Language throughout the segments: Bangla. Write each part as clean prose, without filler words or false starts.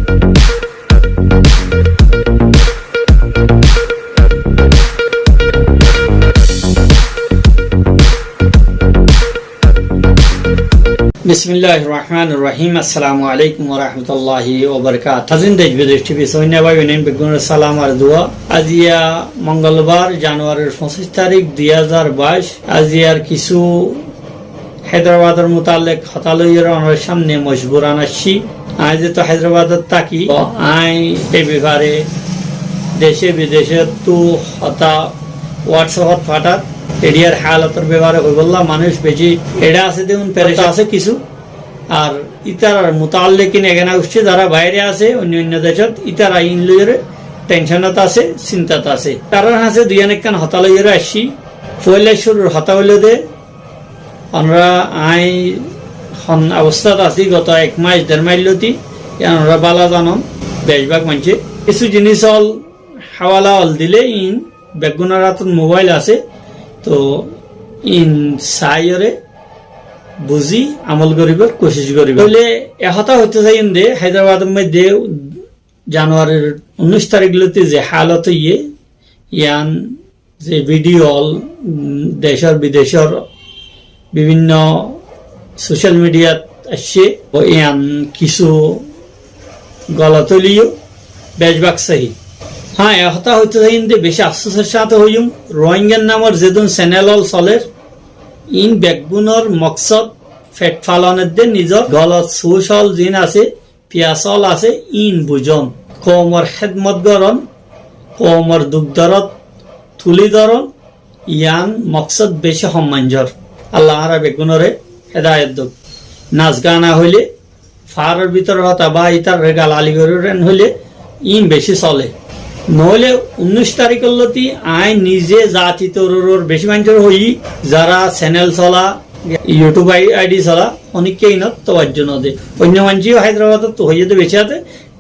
বিসমিল্লাহির রহমানির রহিম। আসসালামু আলাইকুম ওয়া রাহমাতুল্লাহি ওয়া বারাকাতুহু। হাজির দেশ বিদেশ টিভি সৈন্য ভাই বোনেন বেগুনের সালাম আর দোয়া। আজিয়া মঙ্গলবার জানুয়ারির 25 তারিখ 2022। আজিয়ার কিছু হায়দ্রাবাদের মোতালেক হতালইয়ের আমার সামনে মজবুরান আসছি। আজ তো হায়দ্রাবাদের তাকি আই এই ব্যাপারে দেশে বিদেশে তো হতা হোয়াটসঅ্যাপ ফাটাত এরিয়ার হালতের ব্যাপারে হয়ে বললাম মানুষ বেশি এটা আছে দেখুন পেরেশা আছে কিছু আর ইতার মোতাল্লেকিন এখানে উঠছে যারা বাইরে আছে অন্য অন্য দেশত ইতারা ইনলইয়ের টেনশনত আছে চিন্তাত আছে তারা আছে দুই অনেকখান হতালইয়ের আসছি পয়লা শুরুর হতা হইলে দে আমরা আই অবস্থাত আছি গত 1 মাস 1.5 মাস লতি আমরা বালা জানম বেশভাগ মানছে কিছু জিনিস হল হাওয়ালা হল দিলে ইন বেগুনার হাতত মোবাইল আছে তো ইন সাইরে বুঝি আমল করিবার কোশিশ করিব বলে এহতা হইতে চাই দে হায়দ্রাবাদের মধ্যে জানুয়ারির 19 তারিখ লতে যে হালত ইয়ান যে ভিডিও দেশের বিদেশের বিভিন্ন সোশ্যাল মিডিয়াত আসছে ইয়ান কিছু গলতলিও বেশভাগ সহি হ্যাঁ এহতা হইতে চাই দে বেশি আফসোসের সাথে হইম রোহিঙ্গার নামের যেদিন চ্যানেল চলের ইন বেগুনের মকসদ ফেট ফালনের দে নিজের গলত সুশল জিন আছে পিয়াসল আছে ইন বুঝন কমর খেদমত গরণ কমর দুগ্ধরত তুলি ধরন ইয়ান মকসদ বেশি সম্মানজর আল্লাহ আরা বেগুনরে হেদায়ত দুক নাচ গানা হইলে ফারের ভিতর হতা বা ইতার রেগাল আলিগরেন হইলে ইন বেশি চলে নহলে 19 তারিখের লতি আই নিজে জাতি তরুর বেশি মানুষের হই যারা চ্যানেল চলা ইউটিউব আইডি চলা অনেককে ইনত তোয়াজ্য নদে অন্য মানুষও হায়দ্রাবাদত তো হইতে বেশি আছে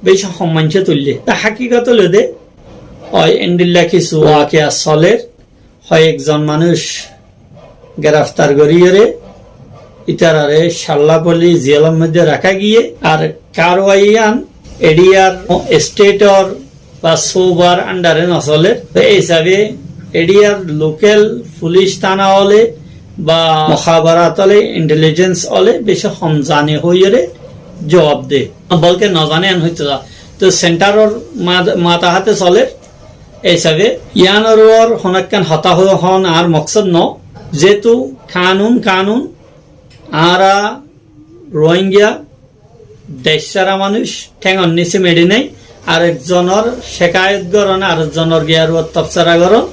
বেশি সম্মানছে তুললে তা হাকিকত লদে হয় এন্ডিল্লা কিছু ওয়াকে চলের হয় একজন মানুষ গ্রেফতার করিয়ে ইতারারে সাল্লাপল্লি জেলের মধ্যে রাখা গিয়ে আর কারওয়াইয়ান এরিয়ার স্টেটর বা সোবার আন্ডারে নচলে এই হিসাবে এরিয়ার লোকাল পুলিশ থানা হলে বা মুখাবারাত হলে ইন্টেলিজেন্স হলে বেশি জানে হইরে জবাব দে বলকে নজানে আন হইতে তো সেন্টারর মাথা হাতে চলে এই হিসাবে ইয়ানর হনকান হতা হন আর মকসদ ন যেহেতু কানুন আরা রোহিঙ্গা দেশ সারা মানুষ ঠেঙর নিচে মেডি নেই আরেকজনের শেখায়ত গরণ আরেকজনের গিয়ার তপসারা গরণ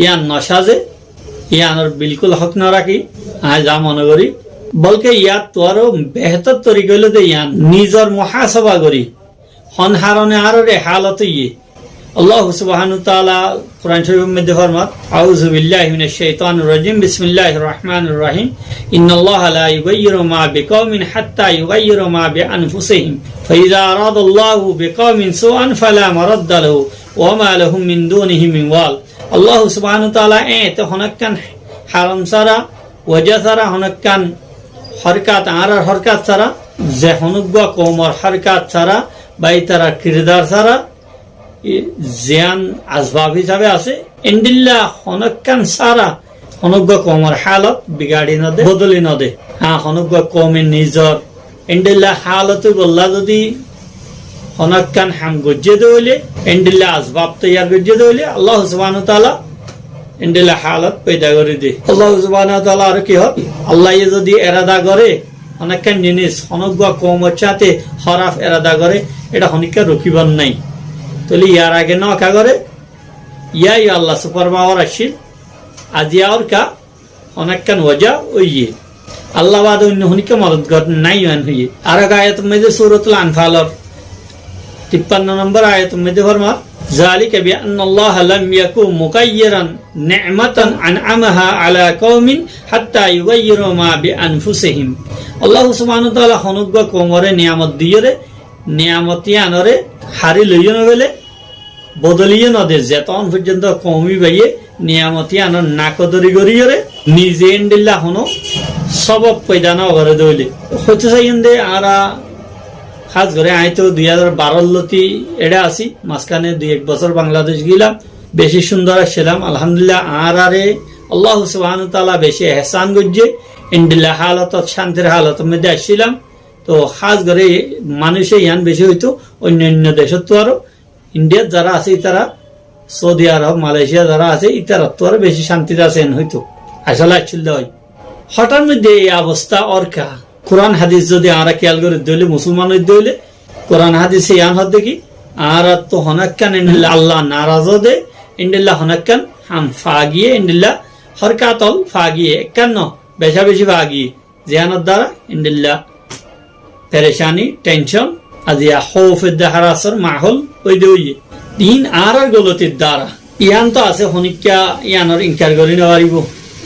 ইয়ান নসাজে ইয়ানোর বিলকুল হক না রাখি যা মনে করি বলকে ইয়াত তো আরো বেহতর তরি গেলে দে ইয়ান নিজর মহাসভা করি হনহারণে আরো রে হালত আল্লাহ সুবহানাহু ওয়া তাআলা কুরআন শরীফের মধ্যে ফরমাত আউযু বিল্লাহি মিনাশ শাইতানির রাজিম বিসমিল্লাহির রহমানির রহিম ইন্নাল্লাহা লা ইউগাইয়িরু মা বিকাওমিন হাত্তা ইউগাইয়িরু মা বিআনফুসিহিম ফাইযা আরাদাল্লাহু বিকাওমিন সুআন ফালা মারাদ্দা লাহু ওয়া মা লাহুম মিন দুনিহি মিন ওয়াল আল্লাহ সুবহানাহু ওয়া তাআলা এতে হনকান হারাম সারা ওয়াজা সারা হনকান হরকাত আরার হরকাত সারা যে হনুগ্গ কওমর হরকাত সারা বাই তারা কিরদার সারা জিয়ান আসবাব হিসাবে আছে এন্ডিল্লা হনকান সারা হনজ্ঞ কমর হালত বিগাড়ি নদে বদলি নদে হ্যাঁ হনজ্ঞ কমের নিজর এন্ডিল্লা হালত বললা যদি হনকান হাম গজ্জে দইলে এন্ডিল্লা আসবাব তৈয়ার গজ্জে দইলে আল্লাহ সুবহানাহু ওয়া তাআলা এন্ডিল্লা হালত পয়দা করে দে আল্লাহ সুবহানাহু ওয়া তাআলা আর কি হয় আল্লাহ যদি এরাদা করে হনকান জিনিস হনজ্ঞ কমর সাথে হরাফ এরাদা করে এটা হনিকা রকিবার নাই তাহলে ইয়ার আগে নকা করে ইয়াই আল্লাহ সুপার পাওয়ার আসিল আজিয়া ওর কা অনেকখান ওজা ওইয়ে আল্লাহ বাদ অন্য হনিকে মদত কর নাই হইয়ে আর এক আয়াত মধ্যে সূরাতুল আনফালর 53 নম্বর আয়াত মধ্যে ফরমাত যালিকা বিআন্নাল্লাহা লাম ইয়াকুম মুগায়্যিরান নি'মাতান আন'আমাহা আলা কওমিন হাত্তা ইউগায়্যিরু মা বিআনফুসিহিম আল্লাহ সুবহানাহু ওয়া তাআলা হনুগ্গ কওমরে নিয়ামত দিয়েরে নিয়ামতি আনরে হারি লইও নগেলে বদলিয়ে নদে যেতন পর্যন্ত কমি বাইয়ে নিয়ামতি আনর নাকদরি গরিয়রে নিজে এন্ডিল্লা হনো সব পয়দা না ঘরে দইলে হতে চাইন দে আরা খাস করে আমি তো 2012 লতি এটা আছি, মাঝখানে 2-1 বছর বাংলাদেশ গেলাম, বেশি সুন্দর ছিলাম আলহামদুলিল্লাহ। আরে আল্লাহ সুবহানাহু ওয়া তাআলা বেশি এহসান করছে, ইনদিল্লাহ হালত শান্তির হালতের মধ্যে আসছিলাম। তো খাস করে মানুষে ইয়ান বেশি হইতো, অন্য দেশের তো আরো ইন্ডিয়ার যারা আছে তারা, সৌদি আরব মালয়েশিয়া যারা আছে ইতারা তো আরো বেশি শান্তিতে আছেন হইতো, আসলে আসছিল হয়। হঠাৎ মধ্যে এই অবস্থা অর্কা কোরআন হাদিস যদি আমরা খেয়াল করে দিলে মুসলমান হইলে কোরআন হাদিসে ইয়ান হদ দেখি আর তো হনাক্কান ইন্দিল্লা আল্লাহ নারাজ দে ইন্দিল্লা হনাক্কান হাম ফাগিয়ে ইন্দিল্লা হরকাতল ফাগিয়ে একান্ন বেশা বেশি ফাগিয়ে জিয়ানোর দ্বারা ইন্দিল্লা পেরেশানি টেনশন আজিয়া খৌফের দেহার আসর মাহল ওই দে ওই দিন আর গলতির দ্বারা ইয়ান তো আছে হনিকা ইয়ানোর ইনকার করি নেওয়ারিব।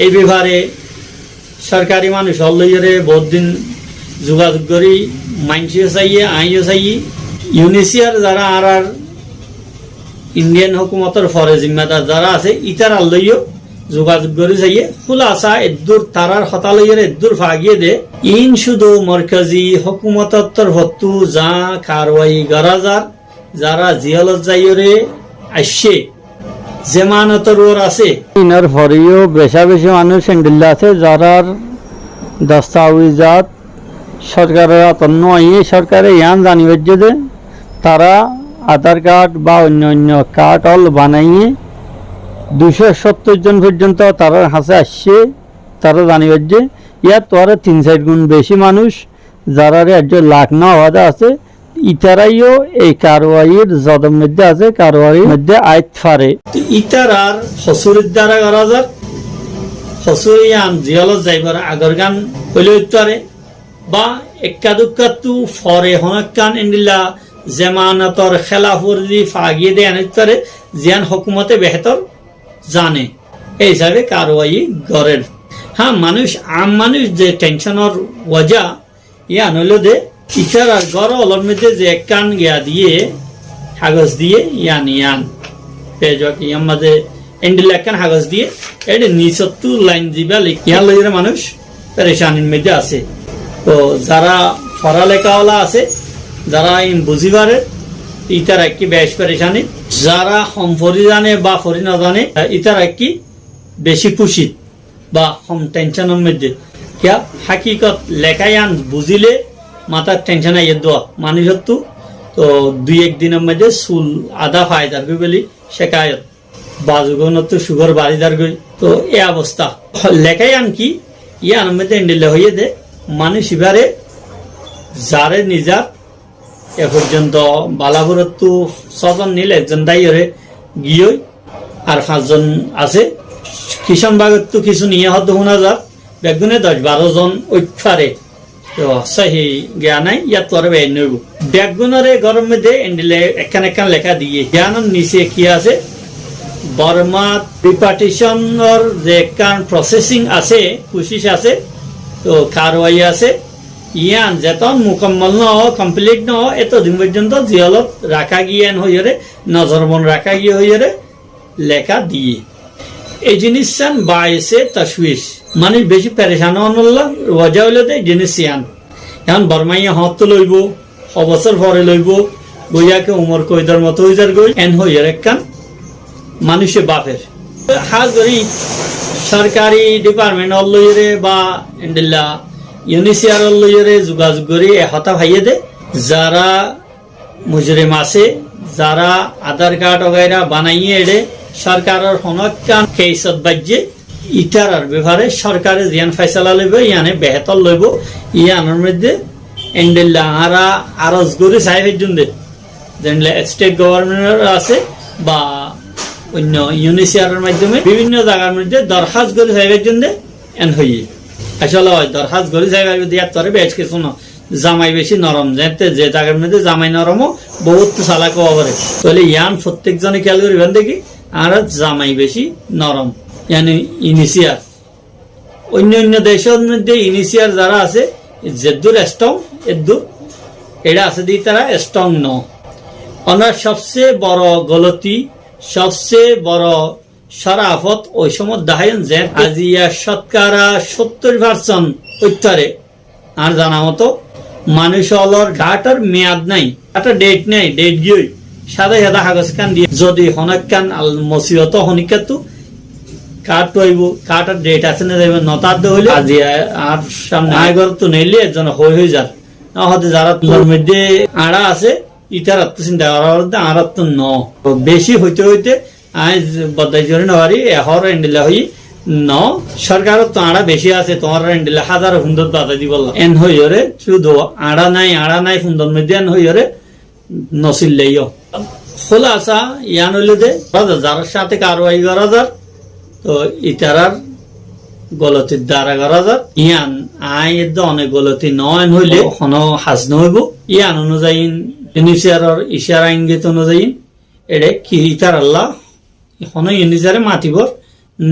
এই ব্যাপারে সরকারি মানুষ হলইরে বহুত দিন যোগাযোগ করি মাইনসিও চাইয়ে আইও চাইয়ে ইউনিসিয়ার যারা আর ইন্ডিয়ান হুকুমতের ফরে জিম্মাদার যারা আছে ইতার আল্লইও যোগাযোগ করে চাইয়ে খুলাসা এদুর তারার হতালইয়ের এদুর ফাগিয়ে দে ইন শুধু মরকাজি হুকুমতর তরফতু যা কারওয়াই গরাজার যারা জিয়ালত যাইরে আসছে জেমানতর ওর আছে ইনার ফরিও বেশা বেশি মানুষ ইন্ডিল্লা আছে যারা দস্তাবেজাত সরকারের অতন্য এই সরকারে ইয়ান জানিবার যে তারা আধার কার্ড বা অন্য কার্ড অল বানাইয়ে 270 জন পর্যন্ত তারা হাসে আসছে, তারা জানিবার যে ইয়ার তো আর 3-4 গুণ বেশি মানুষ যারা একজন লাখ না হওয়া আছে ইতারাইও এই কারওয়াইয়ের জদম মধ্যে আছে, কারওয়াইয়ের মধ্যে আইত ফারে ইতার আর হসুরের দ্বারা গরাজার হসুরিয়ান জিয়ালত যাইবার আগর গান হইলে উত্তরে বা এক্কা দুক্কাতু ফরে হনকান ইন্দিল্লা জেমানতর খেলাফুর দি ফাগিয়ে দেয় উত্তরে জিয়ান হুকুমতে বেহতর জানে এই হিসাবে কারওয়াই গড়ের। হ্যাঁ মানুষ আম মানুষ যে টেনশনের ওয়াজা ইয়ান হইল দে ইতার আর গড় অলর মধ্যে যে কান গিয়া দিয়ে কাগজ দিয়ে ইয়ান পেজক ইয়ার মাঝে এন্ডিল একখান কাগজ দিয়ে এটা নিচত্তু লাইন দিবা ইয়ার লইরে মানুষ পেরেশানির মধ্যে আছে। তো যারা পড়ালেখাওয়ালা আছে যারা বুঝি পারে ইতার একটি বেশ পেরেশানি, যারা হম ফরি জানে বা ফরি না জানে ইতার একটি বেশি খুশি বা হম টেনশনের মধ্যে কিয়া হাকিকত লেখাই আন বুঝিলে মাথার টেনশন আইয়ে দেওয়া মানুষের তো 2-1 দিনের মধ্যে চুল আধা ফায়দার গই বলি শেখায়ত বাজুগনত তো সুগার বাড়িদার গই। তো এই অবস্থা লেখাই আন কি ইয়ার মধ্যে এন্ডিলে হইয়ে দে মানুষ এবারে যারে নিজার এ পর্যন্ত বালাপুরত তো 6 জন নিলে একজন দায়ীরে গিয়ে আর 5 জন আছে কিষণবাগের তো কিছু নিয়ে হত শোনা যাক বেগুনে 10-12 জন ঐফারে সহি জ্ঞান নাই ইয়াত তোরে বের নইব বেগুনরে গরম মধ্যে এন্ডিলে একখান লেখা দিয়ে জ্ঞানের নিচে কি আছে বর্মা রিপার্টিশনের যে কান প্রসেসিং আছে কোশিশ আছে তো কারওয়াই আছে ইয়ান যেতন মুকম্মল ন কমপ্লিট ন এতদিন পর্যন্ত জিয়ালত রাখা গিয়ান হইরে নজরবন রাখা গিয়ে হইরে লেখা দিয়ে এই জিনিস চান বাইসে তশবিশ মানুষ বেশি পেরেশান হনল্লা ওয়াজা হইলে তো এই জিনিস ইয়ান এখন বর্মাইয়া হত লইব অবসর পরে লইব বইয়াকে উমর কইদার মতো হইজার গই এন হইয়ার একখান মানুষে বাপের হাজ করি সরকারি ডিপার্টমেন্ট লইরে বা ইন্ডিল্লা ইউনিসিয়ার লইরে যোগাযোগ করি হতা ভাইয়ে দে যারা মুজরিম আছে যারা আধার কার্ড ওগাইরা বানাইয়ে এড়ে সরকারের হনকান কেসত বাজ্যে ইটার আর ব্যাপারে সরকারে জিয়ান ফয়সালা লইব ইয়ানে বেহতর লইব ইয়ানের মধ্যে এন্ডিল্লা আরা আরজ করি সাহেবের জন্য যেনলে স্টেট গভর্নমেন্ট আছে বা অন্য ইউনিসিয়ারের মাধ্যমে বিভিন্ন জায়গার মধ্যে দরখাস্ত করে সাহেবের জন্য এন হইয়ে আসলে হয় দরখাস্ত করে সাহেব দিয়ার তরে বেশ কিছু না জামাই বেশি নরম যেতে যে জায়গার মধ্যে জামাই নরমও বহুত চালাক হওয়া পারে তাহলে ইয়ান প্রত্যেকজনে খেয়াল করিবেন দেখি আর জামাই বেশি নরম ইয়ানি ইনিশিয়ার অন্য দেশের মধ্যে ইনিশিয়ার যারা আছে যেদুর স্ট্রং এদুর এটা আছে দিয়ে তারা স্ট্রং ন ওনার সবচেয়ে বড় গলতি সবচেয়ে বড় শরাফত ওই সময় দেখাইন যে আজিয়া শতকরা 70% উত্তরে আর জানা মতো মানুষ অলর ডাটার মেয়াদ নাই, একটা ডেট নাই, ডেট গিয়ে সাদা সাদা কাগজ কান দিয়ে যদি হনক কান আল মসিবত হনিকাতো কাট হইব, কাটার ডেট আছে না যাইব নতার দে হইলে আজি আর সামনে আয়গর তো নেইলে একজন হয়ে যার না হতে যারা তোর মধ্যে আড়া আছে ইটার আত্ম চিন্তা করার আর তো ন বেশি হইতে হইতে আজ বদাই জোরে নবারি এহর এন্ডিলা হই ন সরকার তো আড়া বেশি আছে তোমার এন্ডিলা হাজার সুন্দর দাদা দিব এন হইরে শুধু আড়া নাই সুন্দর মধ্যে এন হইরে নসিল্লেইও খোলাসা ইয়ান হইলে দে যার সাথে কারবাই করা যার তো ইতারার গলতির দ্বারা করা যাক ইয়ান আই অনেক গলতি নয়ন হইলে হন হাজ নহইব ইয়ান অনুযায়ী ইউনিসিয়ারর ইশারা ইঙ্গিত অনুযায়ী এড়ে কি ইতার আল্লাহ হন ইউনিসিয়ারে মাতিবর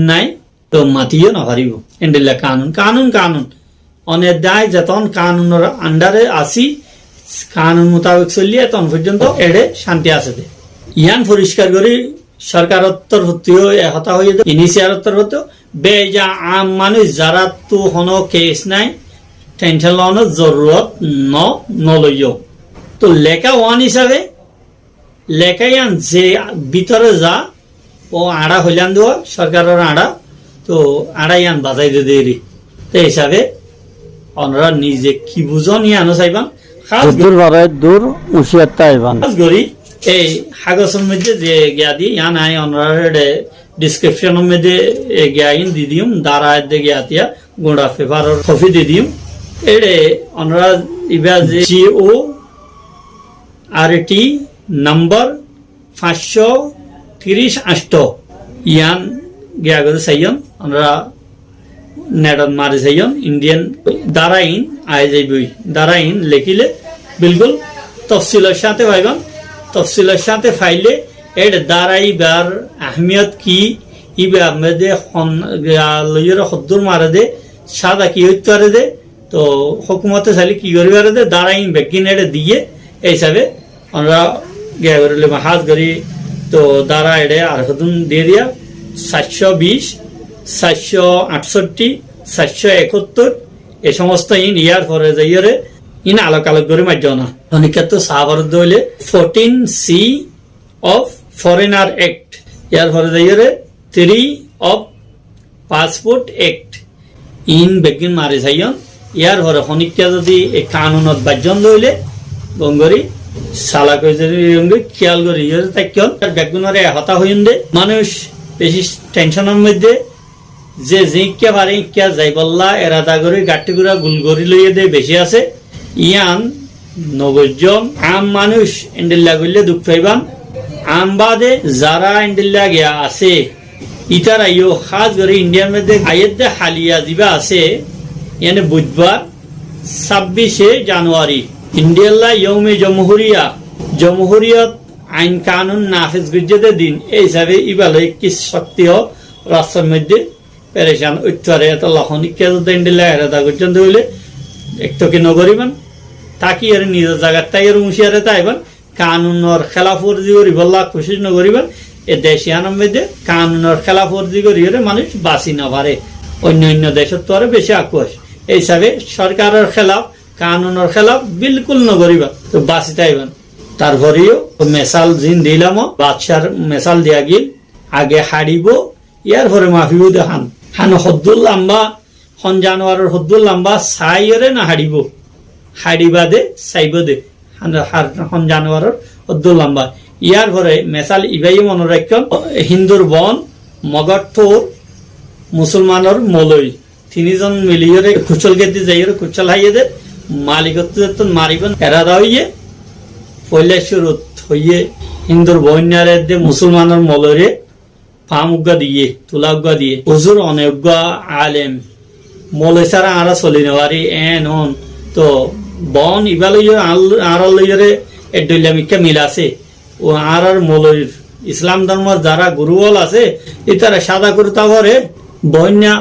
নাই তো মাতিও নহারিব এন্ডিলা কানুন অনেক দায় যতন কানুনের আন্ডারে আসি কানুন মোতাবেক চলিয়ে তখন পর্যন্ত এড়ে শান্তি আছে দে ইয়ান পরিষ্কার করি সরকারত্তর হতেও হতা হয়ে ইনিশিয়ারত্তর হতো বেজা আম মানুষ যারা তো হন কেস নাই টেনশন লওয়ানোর জরুরত নলইও তো লেখা ওয়ান হিসাবে লেখাই আন যে ভিতরে যা ও আড়া হইলান দেওয়া সরকারের আড়া তো আড়াই আন বাজাই দে দেরি তো হিসাবে ওনারা নিজে কি বুঝন ইয়ানো চাইবান খাস দূর উশিয়াত আইবান গরি এই কাগজের মধ্যে যে গিয়া দি ইয়ান আই অনারে ডিসক্রিপশনের মধ্যে গিয়া ইন দি দিম দাঁড়ায় দে গিয়া তিয়া গোড়া পেপারের কপি দি দিম এড়ে অনারা ইবা যে জিও আরটি নাম্বার 538 ইয়ান গিয়া গরে সাইয়ন অনারা নেডন মারি সাইয়ন ইন্ডিয়ান দাঁড়াইন আই যাইবই দাঁড়াইন লিখিলে বিলকুল তফসিলের সাথে পাইবান তফসিলের সাথে ফাইলে এর দাঁড়াইবার আহমিয়ত কি ইবা মেদে লইয়ের হদ্দুর মারে দে সাদা কি হইতে পারে দে তো হুকুমতে চাইলে কি করিবার দে দাঁড়াইন বেগিন এড়ে দিয়ে এই হিসাবে আমরা গিয়া করিলে হাজ করি তো দাঁড়া এড়ে আর হদুন দিয়ে দিয়া 720 768 771 এই সমস্ত ইন ইয়ার পরে যাইরে ইন আলোক করে মাঝ না অনিকাত সাহাবারদ হইলে 14C of Foreigner Act ইয়ার পরে যাইরে 3 of Passport Act in begin মারি যাইয়ন ইয়ার পরে হনিকা যদি এই কানুনত বাজন লইলে গঙ্গরি সালা কই যদি খেয়াল করি ইয়ার তাকিয়ন বেগুনরে হতা হইন দে মানুষ বেশি টেনশনের মধ্যে যে জিজ্ঞা পারে ইক্যা যাই বললা এরাদা করে গাট্টিগুড়া গুলগরি লইয়ে দে বেশি আছে ইয়ান নবজন আম মানুষ এন্ডিল্লা গইলে দুঃখ পাইবান আম বাদে যারা এন্ডিল্লা গিয়া আছে ইতার আইও খাস করে ইন্ডিয়ার মধ্যে আয়েদে হালিয়া দিবা আছে ইয়ানে বুধবার 26 জানুয়ারি ইন্ডিয়াল্লা ইয়ৌমে জমহুরিয়ত আইন কানুন নাফিজ গুজতে দিন এই হিসাবে ইবালে কি শক্তি হ রাষ্ট্রের মধ্যে পেরেশান উত্তরে এত লখনিকা যদি ইন্ডিয়াল্লা হেরাদা পর্যন্ত হইলে একটু কি নগরিবান তাকি এর নিজের জায়গার তাই এর হুঁশিয়ারে তাইবান কানুনের খেলাফ ফর্জি করি বল্লা খুশি নগরিবান এ দেশিয়ানের মধ্যে কানুনের খেলাফ ফর্জি করি মানুষ বাঁচি না পারে অন্য দেশের তো আরো বেশি আক্রোশ এই হিসাবে সরকারের খেলাফ কানুনের খেলাফ বিলকুল নগরিবা তো বাঁচি তাইবান তারপরেও মেসাল জিন দিলাম বাদশার মেসাল দিয়া গিল আগে হারিব ইয়ার পরে মাফিব দেখান হান হদ্দুল লাম্বা হন জানোয়ারের হদ্দুল লাম্বা সাইরে না হাড়িবা দে চাইব দে হন জানোয়ারের হদ্দুল লাম্বা ইয়ার পরে মেসাল ইবাই মনোরক্ষণ হিন্দুর বন মগঠোর মুসলমানের মলই তিনজন মিলিয়ে কুচল গেদি যাই কুচল হাইয়ে দে মালিকত্ব মারিবেন এরাদা হইয়ে পয়লা শুরুত হইয়ে হিন্দুর বন্যারে দে মুসলমানের মলরে পাম উগা দিয়ে তুলা উগা দিয়ে হুজুর অনেক আলেম মলে ছাড়া আরা চলি নেওয়ারি এন হন তো বন ইবালই আড়াল লইরে এডলামিকা মিল আছে ও আর মলই ইসলাম ধর্মের যারা গুরুওয়াল আছে এটারা সাদা কুর্তা পরে বন্যা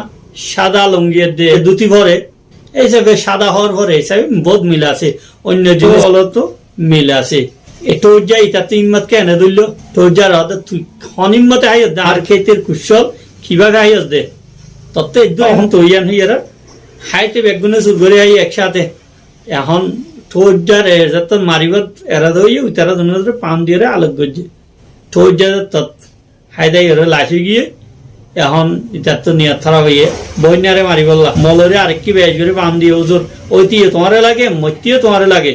সাদা লঙ্গিয়ে দে দুটি ভরে এই হিসাবে সাদা হওয়ার পরে হিসাবে বোধ মিল আছে অন্য জিনিস তো মিল আছে তোরজা ইতাতে ইম্মত কেন ধরল তোরজার হতে তুই অনিম্মতে আইস দে আর ক্ষেতের কুশল কিভাবে আইস দে তত একদম এখন তৈয়ান হইয়ারা হাইতে বেগুনে সুর করে আই একসাথে এখন ঠোঁটজার যত মারিবার এরা দইয়ে তারা দুনিয়াতে পাম দিয়ে আলোক করছে ঠোঁটজার তত হায়দাই ওরা লাশি গিয়ে এখন ইতার তো নিয়াত খারাপ হইয়ে বন্যারে মারি বললা মলরে আরেক কি বেশ করে পাম দিয়ে ওজোর ওইটিও তোমারে লাগে মতিও তোমারে লাগে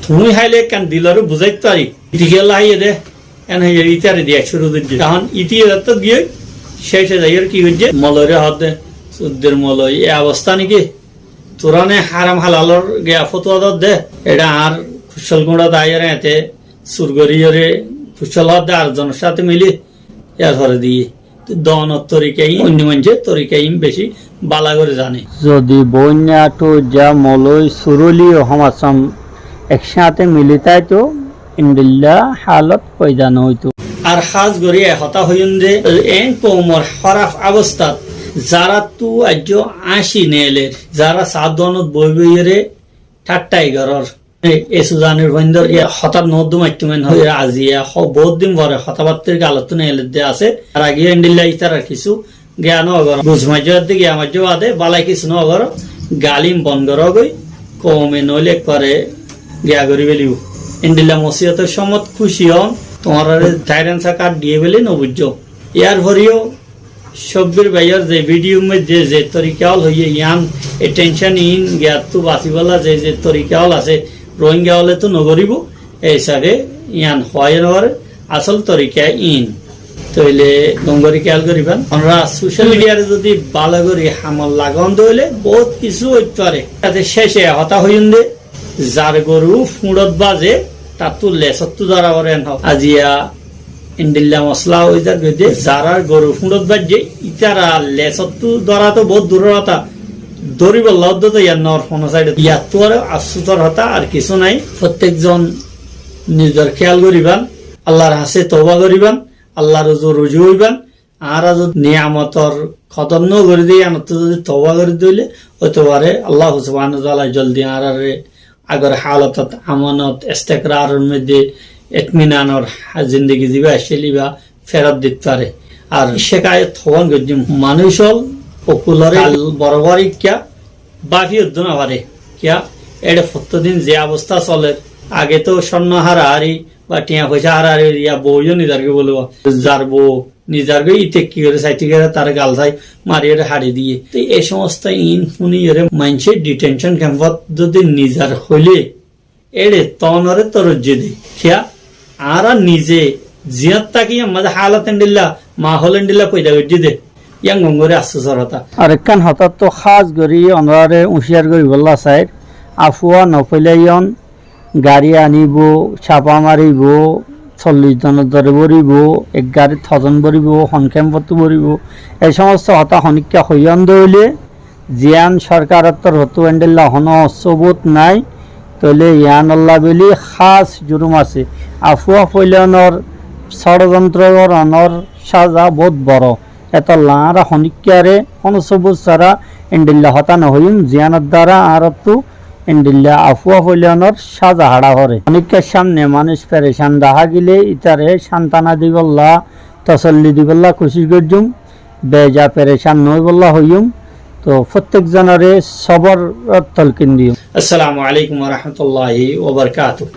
তুমি হাইলে কেন দিলারও বুঝাইতে পারি ইতিকে লাইয়ে দে এন হয়ে ইতারে দিয়ে শুরু দিচ্ছে এখন ইতিয়ে যত গিয়ে শেষে যাই কি হচ্ছে মলরে হাত দে সুদের মল এই অবস্থা নাকি তোরানে হারাম হালালর গিয়া ফতুয়া দে এটা আর কুশল গুঁড়া দায়ের এতে সুরগরিয়রে কুশল হাত দে আর জনের সাথে মিলি ইয়ার ঘরে দিয়ে দনের তরিকাই অন্য মানুষের তরিকাই বেশি বালা করে জানে যদি বন্যা তো যা মলই সুরলি ও সমাজম একসাথে মিলি তাই তো ইন্দিল্লা হালত পয়দান হইতো আর খাস গড়ি হতা হইন যে এন কৌমর খরাফ অবস্থাত যারা তু আজ আশি নেলের যারা সাধনত বই বইয়েরে ঠাট্টাই ঘরর এ সুজানের বন্ধর হঠাৎ নদুম আইটুমেন হয়ে আজিয়া বহুত দিন পরে হতাবাত্তির গালত নেলের দিয়ে আছে আর আগে এন্ডিল্লা ইতারা কিছু জ্ঞান অগর বুঝমাজ্জার দিকে আমার বাদে বালাই কিছু নগর গালিম বনগর গই কমে নইলে করে গিয়া করি বেলিও এন্ডিল্লা মসিয়তের সমত খুশি হন তোমার থাইরেন্সা কার্ড দিয়ে বেলে নবুজ্জ ইয়ার ভরিও সব্বির ভাইয়ার যে ভিডিও মে যে তরিকাল হইয়ে ইয়ান এ টেনশন ইন জ্ঞাত তো বাঁচিবলা যে তরিকাল আছে রোহিঙ্গা হলে তো নগরিব এই হিসাবে ইয়ান হয় নগরে আসল তরিকা ইন তইলে গঙ্গরি খেয়াল করিবেন আমরা সোশ্যাল মিডিয়ারে যদি ভালো করে হামল লাগান দইলে বহুত কিছু হইতে পারে তাতে শেষে হতা হইন দে যার গরু ফুঁড়ত বাজে তার তো লেসত্তু ধরা করেন আজিয়া ইন্ডিল্লা মশলা ওই যে যারা গরু ফুঁড়ত বাজে ইতারা লেসত্তু ধরা তো বহুত দূরের কথা ধরিব লব্ধ তো ইয়ার নর ফোন সাইডে ইয়ার তো আর আশ্চর্যর হতা আর কিছু নাই প্রত্যেকজন নিজের খেয়াল করিবান আল্লাহর হাসে তওবা করিবান আল্লাহর রুজু হইবান আর যদি নিয়ামতর খতম করে দিয়ে আনত যদি তওবা করে দিলে হইতে পারে আল্লাহ সুবহানাহু ওয়া তাআলা জলদি আর আগর হালতত আমানত ইস্তেকরারের মধ্যে ইতমিনানর জিন্দগি দিবা আসলিবা ফেরত দিতে পারে আর শেখায়ত হওয়ান গজ্জিম মানুষ হল অকুলরে বরাবরই কিয়া বাকি হতো না পারে কিয়া এটা প্রত্যেকদিন যে অবস্থা চলে আগে তো স্বর্ণ হারাহারি বা টিয়া পয়সা হারাহারি ইয়া বউও নিজারকে বলবো যার বউ নিজারকে ইতে কি করে সাইতে গেলে তার গাল চাই মারিয়ে হাড়ি দিয়ে তো এই সমস্ত ইন ফুনি মানুষের ডিটেনশন ক্যাম্পত যদি নিজার হইলে এড়ে তনরে তরজ্জে দে কিয়া আর নিজে জিয়াত তাকি আমাদের হালাত এন্ডিল্লা মাহল এন্ডিল্লা পয়দা গজ্জে দে ইয়াং গঙ্গরে আশ্চর্যর হতা আর একখান হঠাৎ তো খাস গড়ি অনরারে উঁশিয়ার গড়ি বললা সাইড আফুয়া নফলাইয়ন গাড়ি আনিব চাপা মারিব 40 জনের দরে বরিব এক গাড়ি 6জন বরিব সংখ্যামপত্র বরিব এই সমস্ত হতা সনিকা হইয়ন দইলে জিয়ান সরকারত্বর হতো এন্ডেল্লা হন সবুত নাই তইলে ইয়ান আল্লাহ বেলি খাস জুরুম আছে আফুয়া ফইলানোর ষড়যন্ত্রর অনর সাজা বহুত বড় এত লাঁরা সনিকারে কোন সবুত সারা এন্ডেল্লা হতা নহইম জিয়ানের দ্বারা আর তো ইন্ডিল্লা আফুয়া ফইলানোর সাজা হাড়া হরে অনেকের সামনে মানুষ পেরেশান দেখা গেলে ইতারে সান্তানা দিবল্লা তসল্লি দিবল্লা খুশি করজুম বেজা পেরেশান নই বল্লা হইম তো প্রত্যেক জনরে সবর তলকিন দিও। আসসালামু আলাইকুম ওয়া রাহমাতুল্লাহি ওয়া বারাকাতুহু।